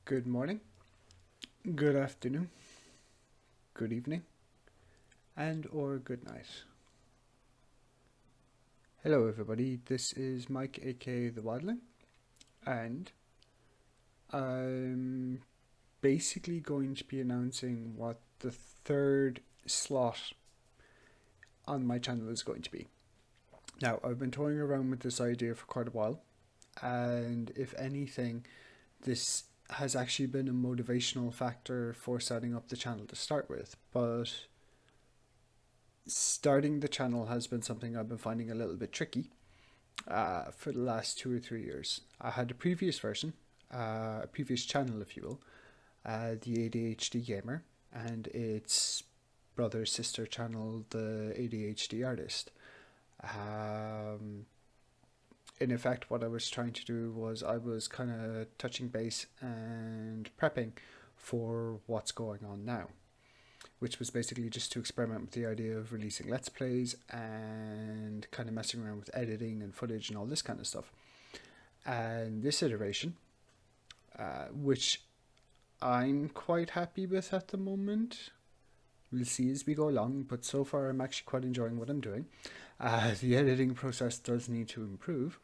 Good morning, good afternoon, good evening, and or good night. Hello everybody, this is Mike aka the Wildling, and I'm basically going to be announcing what the third slot on my channel is going to be. Now, I've been toying around with this idea for quite a while, and if anything, this has actually been a motivational factor for setting up the channel to start with, but starting the channel has been something I've been finding a little bit tricky for the last 2 or 3 years. I had a previous version, a previous channel if you will, the ADHD Gamer, and its brother sister channel, the ADHD Artist. In effect, what I was trying to do was I was kind of touching base and prepping for what's going on now, which was basically just to experiment with the idea of releasing Let's Plays and kind of messing around with editing and footage and all this kind of stuff. And this iteration, which I'm quite happy with at the moment, we'll see as we go along, but so far I'm actually quite enjoying what I'm doing. The editing process does need to improve,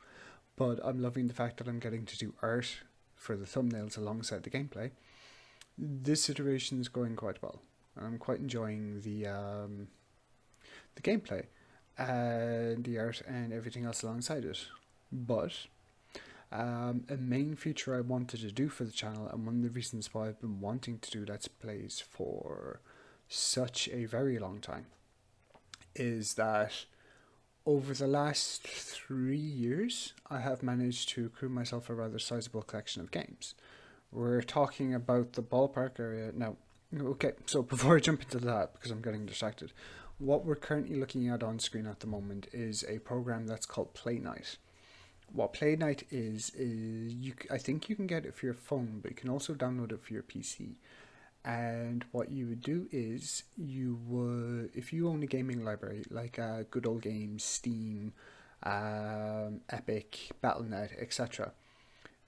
but I'm loving the fact that I'm getting to do art for the thumbnails alongside the gameplay. This iteration is going quite well. I'm quite enjoying the gameplay and the art and everything else alongside it. But a main feature I wanted to do for the channel, and one of the reasons why I've been wanting to do Let's Plays for such a very long time, is that over the last 3 years I have managed to accrue myself a rather sizable collection of games. We're talking about the ballpark area now. Okay, so before I jump into that, because I'm getting distracted, what we're currently looking at on screen at the moment is a program that's called Playnite. What Playnite is I think you can get it for your phone, but you can also download it for your PC. And what you would do is if you own a gaming library like Good Old Games, Steam, Epic, Battle.net, etc.,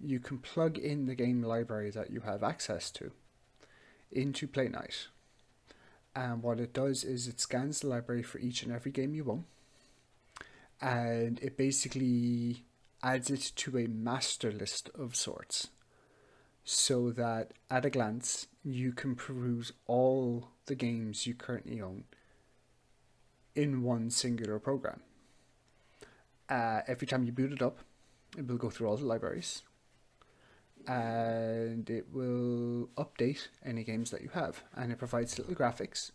you can plug in the game library that you have access to into Playnite. And what it does is it scans the library for each and every game you own, and it basically adds it to a master list of sorts, so that at a glance you can peruse all the games you currently own in one singular program. Every time you boot it up, it will go through all the libraries, and it will update any games that you have, and it provides little graphics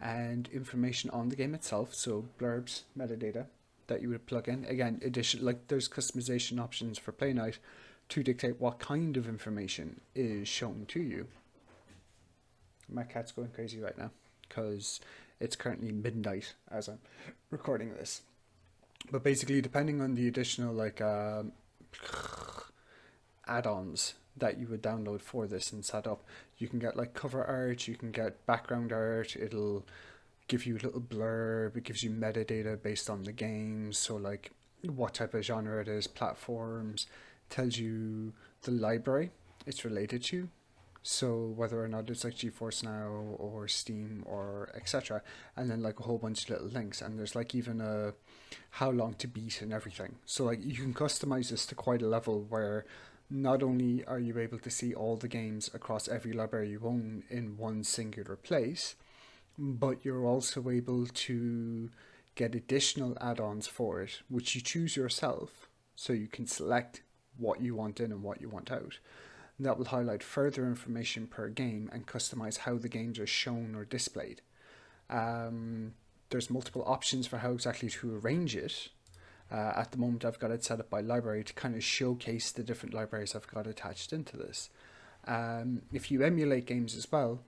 and information on the game itself, so blurbs, metadata that you would plug in. Again, there's customization options for Playnite to dictate what kind of information is shown to you. My cat's going crazy right now because it's currently midnight as I'm recording this. But basically, depending on the additional add-ons that you would download for this and set up, you can get like cover art, you can get background art, it'll give you a little blurb, it gives you metadata based on the game, so like what type of genre it is, platforms, tells you the library it's related to, so whether or not it's like GeForce Now or Steam or etc., and then like a whole bunch of little links, and there's like even a how long to beat and everything. So like you can customize this to quite a level where not only are you able to see all the games across every library you own in one singular place, but you're also able to get additional add-ons for it, which you choose yourself, so you can select what you want in and what you want out. And that will highlight further information per game and customize how the games are shown or displayed. There's multiple options for how exactly to arrange it. At the moment I've got it set up by library to kind of showcase the different libraries I've got attached into this. If you emulate games as well,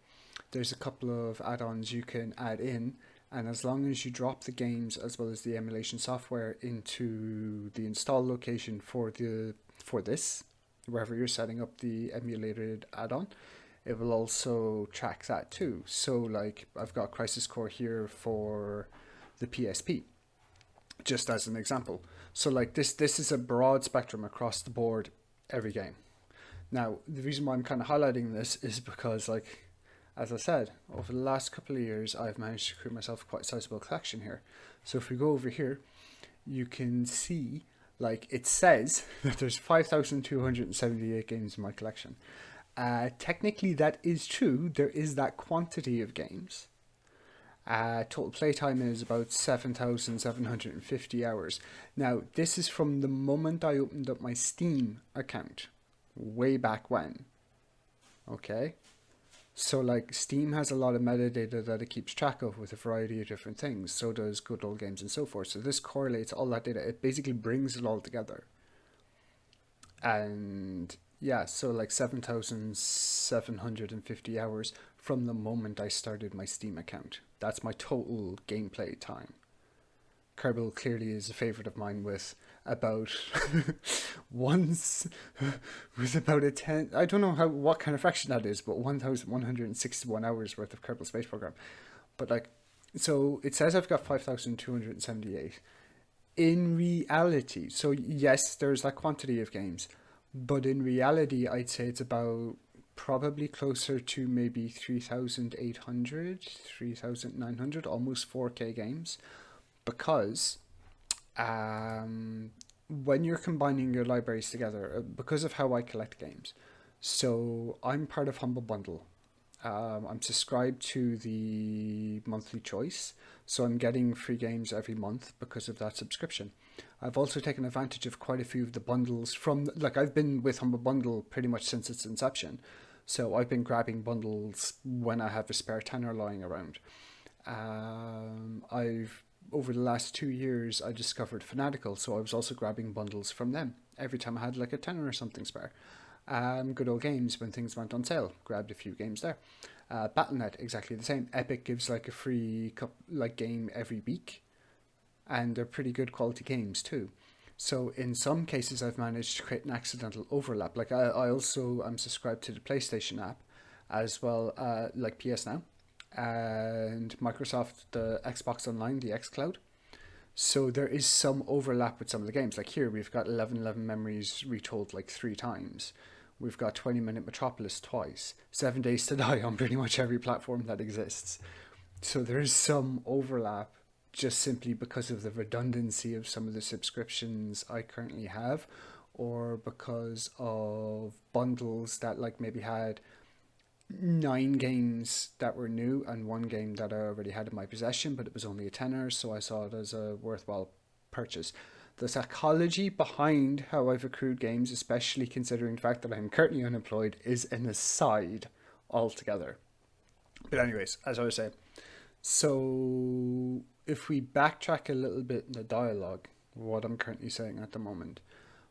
there's a couple of add-ons you can add in, and as long as you drop the games as well as the emulation software into the install location for this, wherever you're setting up the emulated add-on, it will also track that too. So like I've got Crisis Core here for the PSP, just as an example. So like this is a broad spectrum across the board, every game. Now, the reason why I'm kind of highlighting this is because, like, as I said, over the last couple of years, I've managed to create myself quite a sizable collection here. So if we go over here, you can see, like, it says that there's 5,278 games in my collection. Technically, that is true. There is that quantity of games. Total playtime is about 7,750 hours. Now, this is from the moment I opened up my Steam account, way back when. Okay? So, like, Steam has a lot of metadata that it keeps track of with a variety of different things. So does Good Old Games and so forth. So this correlates all that data. It basically brings it all together. And yeah, so like 7,750 hours from the moment I started my Steam account. That's my total gameplay time. Kerbal clearly is a favorite of mine with about once with about a 10, I don't know what kind of fraction that is, but 1,161 hours worth of Kerbal Space Program. But like, so it says I've got 5,278 in reality. So yes, there's that quantity of games, but in reality I'd say it's about probably closer to maybe 3,800, 3,900, almost 4K games, because when you're combining your libraries together, because of how I collect games, so I'm part of Humble Bundle. I'm subscribed to the monthly choice, so I'm getting free games every month because of that subscription. I've also taken advantage of quite a few of the bundles from, like, I've been with Humble Bundle pretty much since its inception, so I've been grabbing bundles when I have a spare tenner lying around. I've Over the last 2 years, I discovered Fanatical, so I was also grabbing bundles from them every time I had like a tenner or something spare. Good Old Games, when things went on sale, grabbed a few games there. Battle.net, exactly the same. Epic gives like a free game every week, and they're pretty good quality games too. So in some cases, I've managed to create an accidental overlap. Like I also am subscribed to the PlayStation app, as well, like PS Now, and Microsoft, the Xbox Online, the xCloud. So there is some overlap with some of the games. Like here, we've got 1111 Memories retold like 3 times. We've got 20-Minute Metropolis twice. 7 Days to Die on pretty much every platform that exists. So there is some overlap just simply because of the redundancy of some of the subscriptions I currently have, or because of bundles that like maybe had 9 games that were new and 1 game that I already had in my possession, but it was only a tenner, so I saw it as a worthwhile purchase. The psychology behind how I've accrued games, especially considering the fact that I'm currently unemployed, is an aside altogether. But anyways, as I was saying, so if we backtrack a little bit in the dialogue, what I'm currently saying at the moment,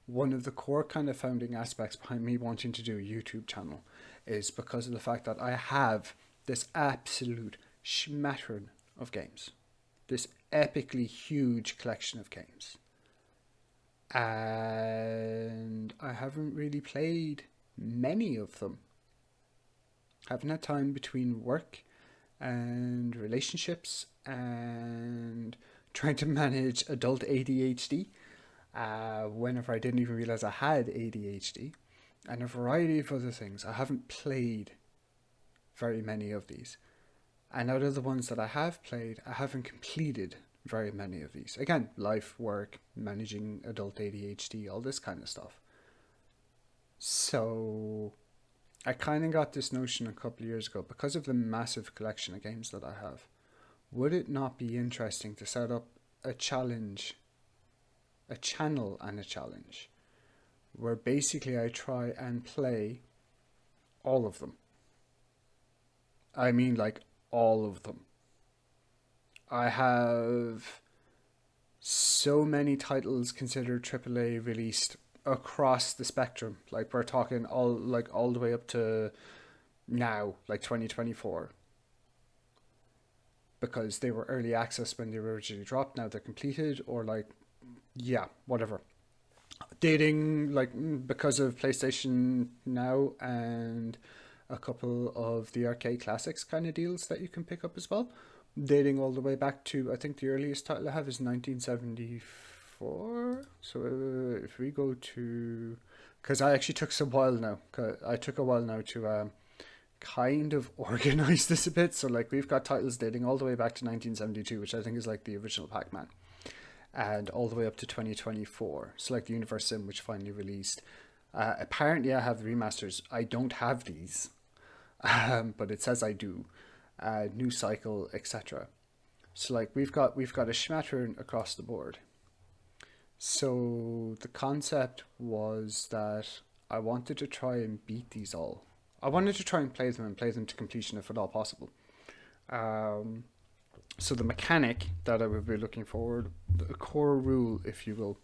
one of the core kind of founding aspects behind me wanting to do a YouTube channel is because of the fact that I have this absolute smattering of games, this epically huge collection of games. And I haven't really played many of them. Haven't had time between work and relationships and trying to manage adult ADHD, whenever I didn't even realize I had ADHD, and a variety of other things. I haven't played very many of these. And out of the ones that I have played, I haven't completed very many of these. Again, life, work, managing adult ADHD, all this kind of stuff. So I kind of got this notion a couple of years ago, because of the massive collection of games that I have. Would it not be interesting to set up a challenge, a channel and a challenge, where basically I try and play all of them? I mean, like, all of them. I have so many titles considered AAA released across the spectrum. Like, we're talking all the way up to now, like 2024. Because they were early access when they were originally dropped, now they're completed, or like, yeah, whatever. Dating, like, because of PlayStation Now and a couple of the arcade classics kind of deals that you can pick up as well. Dating all the way back to, I think the earliest title I have is 1974. So if we go to because I actually took some while now. 'Cause I took a while now to kind of organize this a bit. So like we've got titles dating all the way back to 1972, which I think is like the original Pac-Man, and all the way up to 2024. So like the Universe Sim, which finally released. Apparently, I have the remasters. I don't have these, but it says I do. New Cycle, etc. So like we've got a smattering across the board. So the concept was that I wanted to try and beat these all. I wanted to try and play them to completion if at all possible. Um, so the mechanic that I would be looking forward, the core rule, if you will,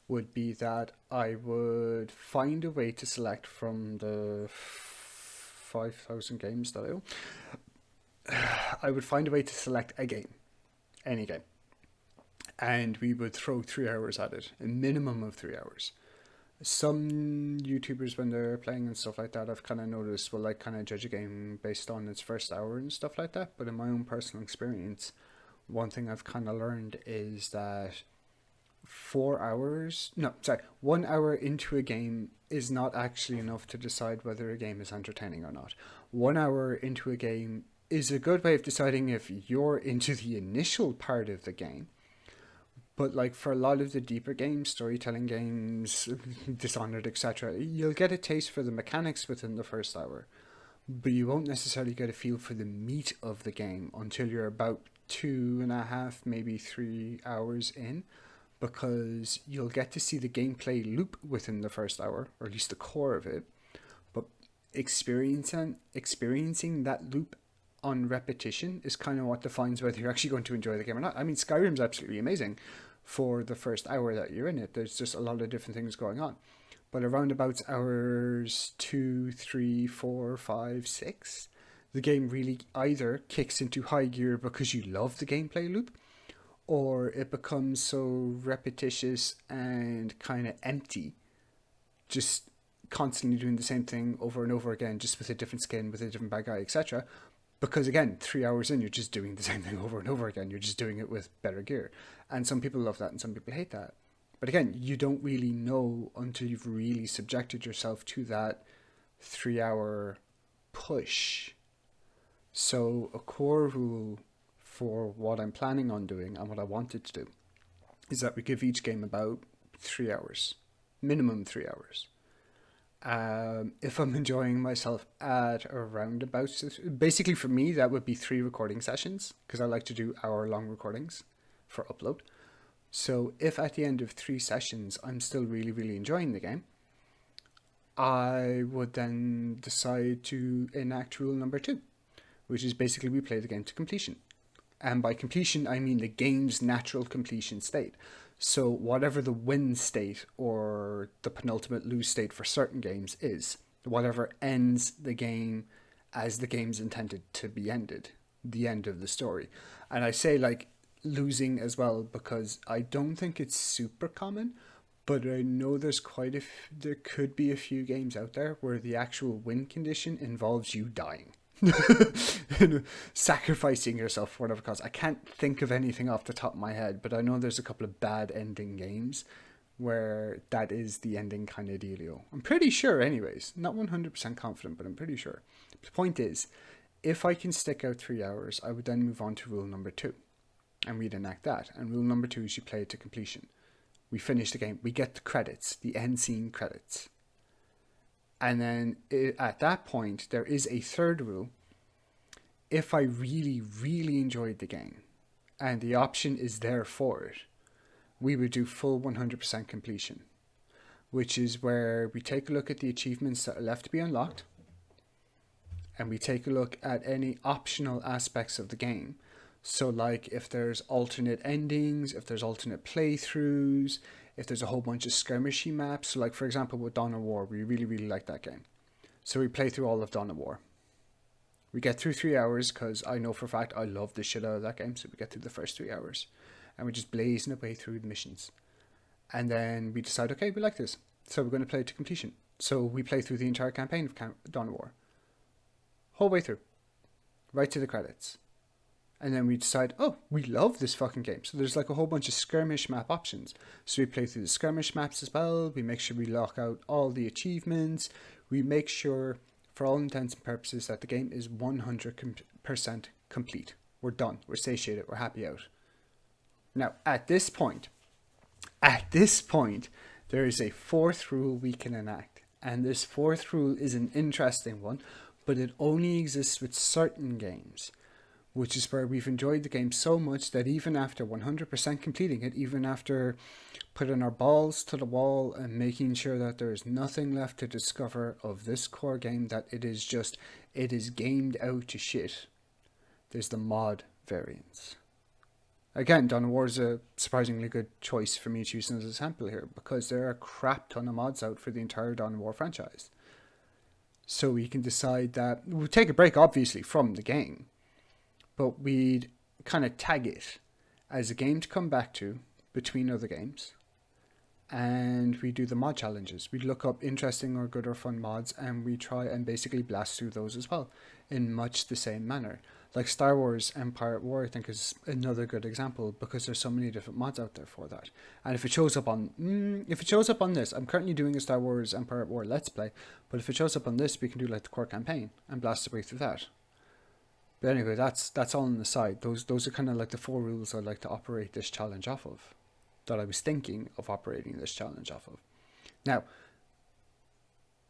would be that I would find a way to select from the 5,000 games that I own. I would find a way to select a game, any game, and we would throw 3 hours at it, a minimum of 3 hours. Some YouTubers, when they're playing and stuff like that, I've kind of noticed will like kind of judge a game based on its first hour and stuff like that. But in my own personal experience, one thing I've kind of learned is that 4 hours, no, sorry, 1 hour into a game is not actually enough to decide whether a game is entertaining or not. 1 hour into a game is a good way of deciding if you're into the initial part of the game. But like for a lot of the deeper games, storytelling games, Dishonored, etc., you'll get a taste for the mechanics within the first hour, but you won't necessarily get a feel for the meat of the game until you're about 2.5, maybe 3 hours in, because you'll get to see the gameplay loop within the first hour, or at least the core of it. But experiencing that loop on repetition is kind of what defines whether you're actually going to enjoy the game or not. I mean, Skyrim's absolutely amazing for the first hour that you're in it. There's just a lot of different things going on. But around about hours 2, 3, 4, 5, 6, the game really either kicks into high gear because you love the gameplay loop, or it becomes so repetitious and kind of empty, just constantly doing the same thing over and over again, just with a different skin, with a different bad guy, etc. Because again, 3 hours in, you're just doing the same thing over and over again. You're just doing it with better gear. And some people love that and some people hate that. But again, you don't really know until you've really subjected yourself to that 3 hour push. So a core rule for what I'm planning on doing and what I wanted to do is that we give each game about 3 hours, minimum 3 hours. If I'm enjoying myself at around about, basically for me, that would be 3 recording sessions, because I like to do hour-long recordings for upload. So if at the end of 3 sessions I'm still really, really enjoying the game, I would then decide to enact rule number 2, which is basically we play the game to completion. And by completion, I mean the game's natural completion state. So whatever the win state or the penultimate lose state for certain games is, whatever ends the game as the game's intended to be ended, the end of the story. And I say like losing as well because I don't think it's super common, but I know there's there could be a few games out there where the actual win condition involves you dying. Sacrificing yourself for whatever cause. I can't think of anything off the top of my head, but I know there's a couple of bad ending games where that is the ending kind of dealio. I'm pretty sure anyways, not 100% confident, but I'm pretty sure. The point is, if I can stick out 3 hours, I would then move on to rule number 2 and we'd enact that. And rule number 2 is you play it to completion. We finish the game, we get the credits, the end scene credits. And then at that point, there is a third rule. If I really, really enjoyed the game and the option is there for it, we would do full 100% completion, which is where we take a look at the achievements that are left to be unlocked and we take a look at any optional aspects of the game. So like if there's alternate endings, if there's alternate playthroughs, if there's a whole bunch of skirmishy maps. So like for example with Dawn of War, we really, really like that game. So we play through all of Dawn of War. We get through 3 hours because I know for a fact I love the shit out of that game. So we get through the first 3 hours and we're just blazing away through the missions. And then we decide, okay, we like this. So we're going to play it to completion. So we play through the entire campaign of Dawn of War. Whole way through. Right to the credits. And then we decide, oh, we love this fucking game. So there's like a whole bunch of skirmish map options. So we play through the skirmish maps as well. We make sure we lock out all the achievements. We make sure, for all intents and purposes, that the game is 100% complete. We're done. We're satiated. We're happy out. Now, at this point, there is a fourth rule we can enact. And this fourth rule is an interesting one, but it only exists with certain games, which is where we've enjoyed the game so much that even after 100% completing it, even after putting our balls to the wall and making sure that there is nothing left to discover of this core game, that it is gamed out to shit, there's the mod variants. Again, Dawn of War is a surprisingly good choice for me choosing as a sample here, because there are a crap ton of mods out for the entire Dawn of War franchise. So we can decide that we'll take a break, obviously, from the game, but we'd kind of tag it as a game to come back to between other games. And we do the mod challenges. We look up interesting or good or fun mods, and we try and basically blast through those as well in much the same manner. Like Star Wars Empire at War, I think, is another good example, because there's so many different mods out there for that. And if it shows up on this, I'm currently doing a Star Wars Empire at War Let's Play, but if it shows up on this, we can do like the core campaign and blast the way through that. But anyway, that's all on the side. Those are kind of like the 4 rules I'd like to operate this challenge off of, that I was thinking of operating this challenge off of. Now,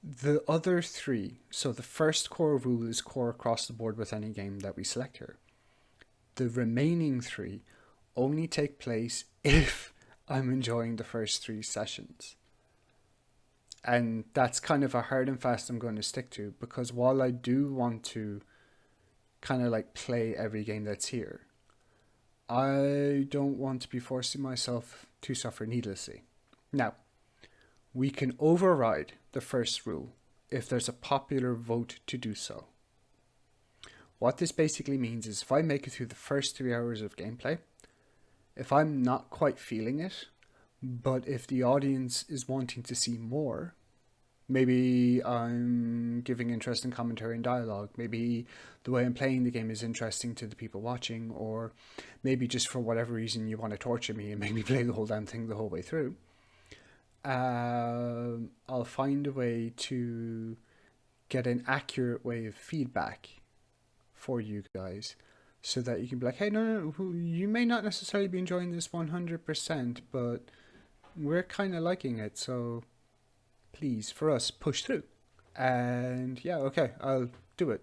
the other 3, so the first core rule is core across the board with any game that we select here. The remaining 3 only take place if I'm enjoying the first 3 sessions. And that's kind of a hard and fast I'm going to stick to, because while I do want to kind of like play every game that's here, I don't want to be forcing myself to suffer needlessly. Now, we can override the first rule if there's a popular vote to do so. What this basically means is if I make it through the first 3 hours of gameplay, if I'm not quite feeling it, but if the audience is wanting to see more, maybe I'm giving interesting commentary and dialogue, maybe the way I'm playing the game is interesting to the people watching, or maybe just for whatever reason you want to torture me and make me play the whole damn thing the whole way through, I'll find a way to get an accurate way of feedback for you guys, so that you can be like, hey, no, you may not necessarily be enjoying this 100%, but we're kind of liking it, so please, for us, push through. And yeah, okay, I'll do it.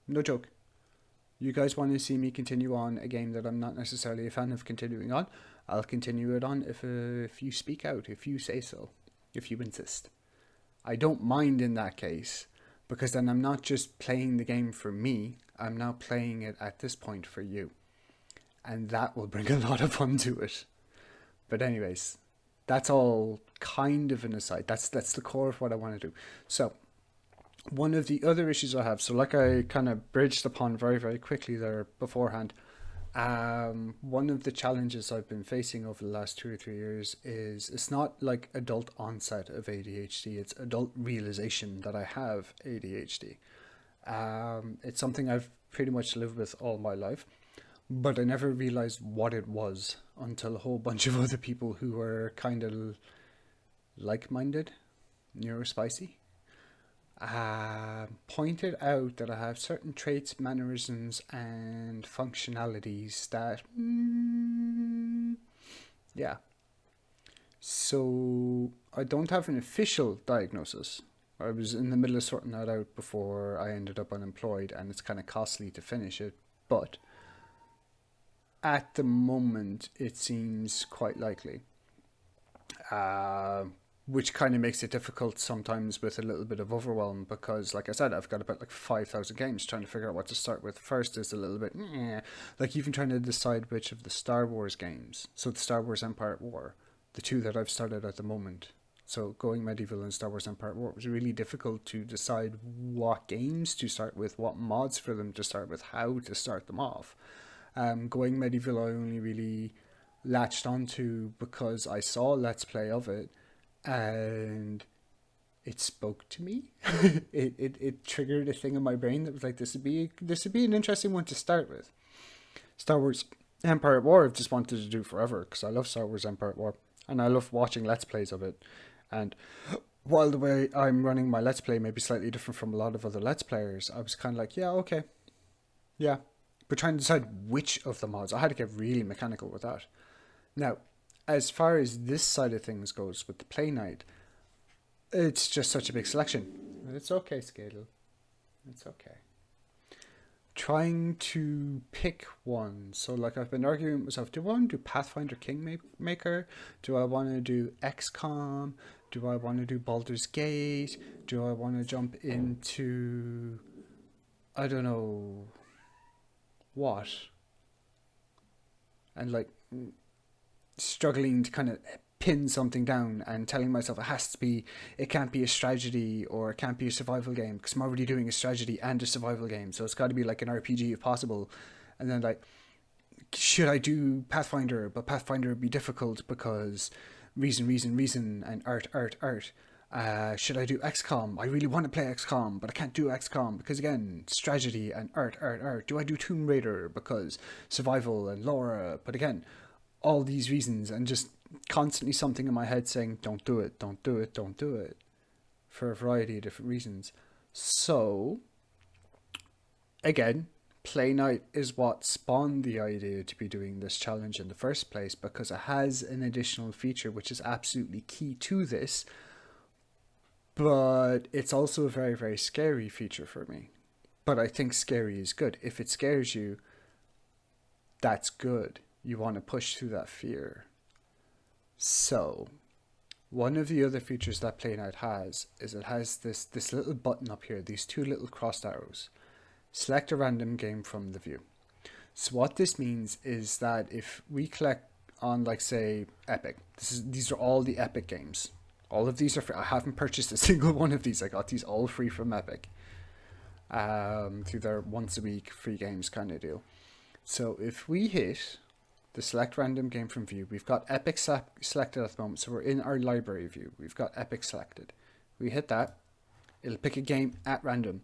No joke. You guys want to see me continue on a game that I'm not necessarily a fan of continuing on, I'll continue it on if you speak out, if you say so, if you insist. I don't mind in that case, because then I'm not just playing the game for me, I'm now playing it at this point for you. And that will bring a lot of fun to it. But anyways, that's all kind of an aside. That's the core of what I want to do. So, one of the other issues I have, so like I kind of bridged upon very, very quickly there beforehand, one of the challenges I've been facing over the last 2 or 3 years is it's not like adult onset of ADHD, it's adult realization that I have ADHD. It's something I've pretty much lived with all my life, but I never realized what it was until a whole bunch of other people who were kind of like-minded, neurospicy, pointed out that I have certain traits, mannerisms, and functionalities that, yeah. So I don't have an official diagnosis. I was in the middle of sorting that out before I ended up unemployed, and it's kind of costly to finish it, but at the moment it seems quite likely. Which kind of makes it difficult sometimes with a little bit of overwhelm, because like I said, I've got about like 5,000 games. Trying to figure out what to start with first is a little bit like even trying to decide which of the Star Wars games, so the Star Wars Empire at War, the 2 that I've started at the moment, so Going Medieval and Star Wars Empire at War, was really difficult to decide what games to start with, what mods for them to start with, how to start them off. Going Medieval I only really latched onto because I saw a Let's Play of it, and it spoke to me. it triggered a thing in my brain that was like, this would be an interesting one to start with. Star Wars Empire at War I've just wanted to do forever because I love Star Wars Empire at War and I love watching Let's Plays of it. And while the way I'm running my Let's Play may be slightly different from a lot of other Let's Players, I was kind of like, yeah, okay, yeah. But trying to decide which of the mods, I had to get really mechanical with that. Now, as far as this side of things goes with the Playnite, it's just such a big selection. It's okay, Skadel. It's okay. Trying to pick one. So, like, I've been arguing with myself, do I want to do Pathfinder Kingmaker? Do I want to do XCOM? Do I want to do Baldur's Gate? Do I want to jump into, I don't know, what? And, like, struggling to kind of pin something down and telling myself it can't be a strategy or it can't be a survival game because I'm already doing a strategy and a survival game, so it's got to be like an RPG if possible. And then like, should I do Pathfinder? But Pathfinder would be difficult because reason and art. Should I do XCOM? I really want to play XCOM, but I can't do XCOM because again, strategy and art. Do I do Tomb Raider because survival and Laura? But again, all these reasons and just constantly something in my head saying, don't do it, for a variety of different reasons. So, again, Playnite is what spawned the idea to be doing this challenge in the first place because it has an additional feature which is absolutely key to this, but it's also a very, very scary feature for me. But I think scary is good. If it scares you, that's good. You want to push through that fear. So, one of the other features that Playnite has is it has this little button up here, these two little crossed arrows. Select a random game from the view. So what this means is that if we click on, like, say, Epic, these are all the Epic games. All of these are free. I haven't purchased a single one of these. I got these all free from Epic. Through their once a week free games kind of deal. So if we hit the select random game from view, we've got Epic selected at the moment, so we're in our library view. We've got Epic selected. We hit that, it'll pick a game at random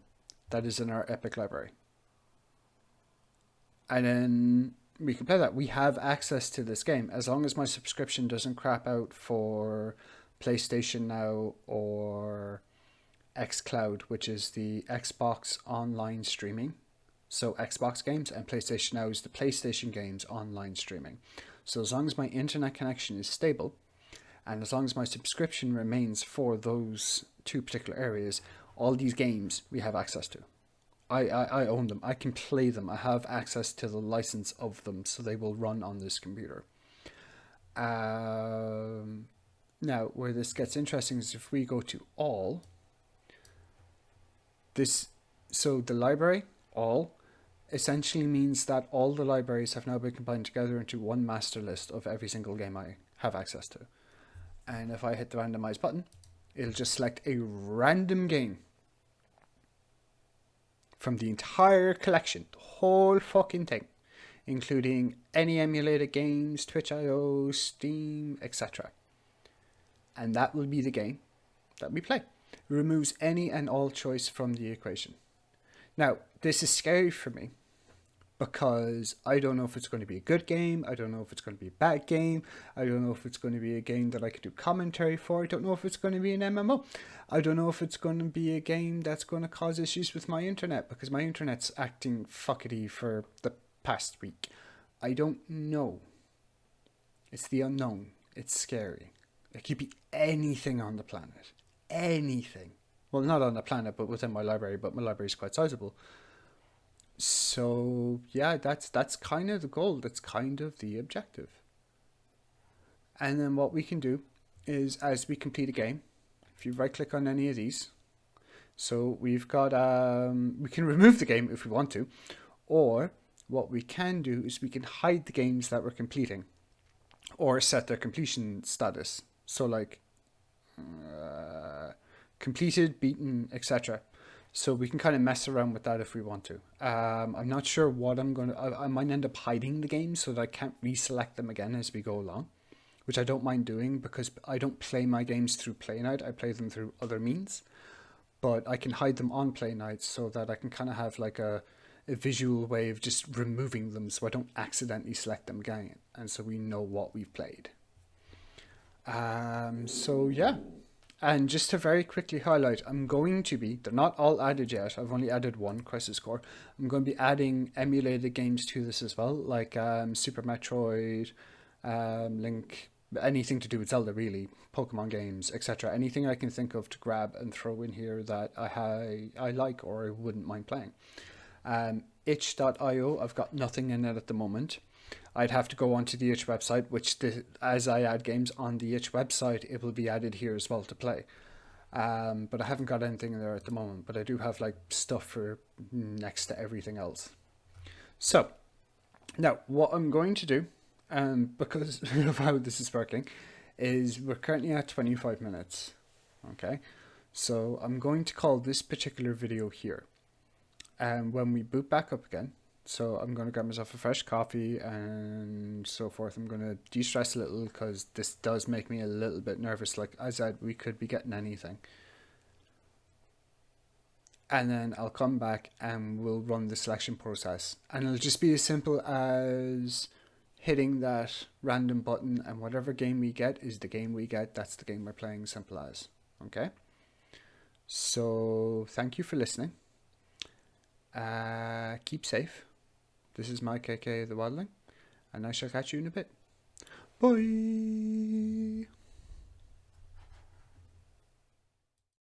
that is in our Epic library. And then we can play that. We have access to this game as long as my subscription doesn't crap out for PlayStation Now or xCloud, which is the Xbox online streaming. So Xbox games, and PlayStation Now is the PlayStation games online streaming. So as long as my internet connection is stable, and as long as my subscription remains for those two particular areas, all these games we have access to. I own them. I can play them. I have access to the license of them, so they will run on this computer. Now, where this gets interesting is if we go to all, so the library, all, essentially means that all the libraries have now been combined together into one master list of every single game I have access to. And if I hit the randomize button, it'll just select a random game from the entire collection, the whole fucking thing, including any emulated games, Twitch.io, Steam, etc. And that will be the game that we play. It removes any and all choice from the equation. Now, this is scary for me because I don't know if it's going to be a good game. I don't know if it's going to be a bad game. I don't know if it's going to be a game that I could do commentary for. I don't know if it's going to be an MMO. I don't know if it's going to be a game that's going to cause issues with my internet because my internet's acting fuckety for the past week. I don't know. It's the unknown. It's scary. It could be anything on the planet. Anything. Well, not on the planet, but within my library, but my library is quite sizable. So, yeah, that's kind of the goal. That's kind of the objective. And then what we can do is, as we complete a game, if you right-click on any of these, so we've got, we can remove the game if we want to, or what we can do is we can hide the games that we're completing, or set their completion status. So, like, completed, beaten, etc. So we can kind of mess around with that if we want to. I'm not sure what I'm going to... I might end up hiding the games so that I can't reselect them again as we go along, which I don't mind doing because I don't play my games through Playnite. I play them through other means. But I can hide them on Playnite so that I can kind of have like a a visual way of just removing them so I don't accidentally select them again, and so we know what we've played. So yeah, and just to very quickly highlight, they're not all added yet, I've only added one, Crisis Core. I'm going to be adding emulated games to this as well, like Super Metroid, Link, anything to do with Zelda really, Pokemon games, etc. Anything I can think of to grab and throw in here that I like or I wouldn't mind playing. itch.io, I've got nothing in it at the moment. I'd have to go onto the itch website, as I add games on the itch website, it will be added here as well to play. But I haven't got anything in there at the moment, but I do have like stuff for next to everything else. So now what I'm going to do, because of how this is working, is we're currently at 25 minutes. Okay, so I'm going to call this particular video here. And when we boot back up again, so I'm going to grab myself a fresh coffee and so forth. I'm going to de-stress a little because this does make me a little bit nervous. Like I said, we could be getting anything. And then I'll come back and we'll run the selection process. And it'll just be as simple as hitting that random button, and whatever game we get is the game we get. That's the game we're playing, simple as. Okay? So thank you for listening. Keep safe. This is Mike, aka the Wildling, and I shall catch you in a bit. Bye!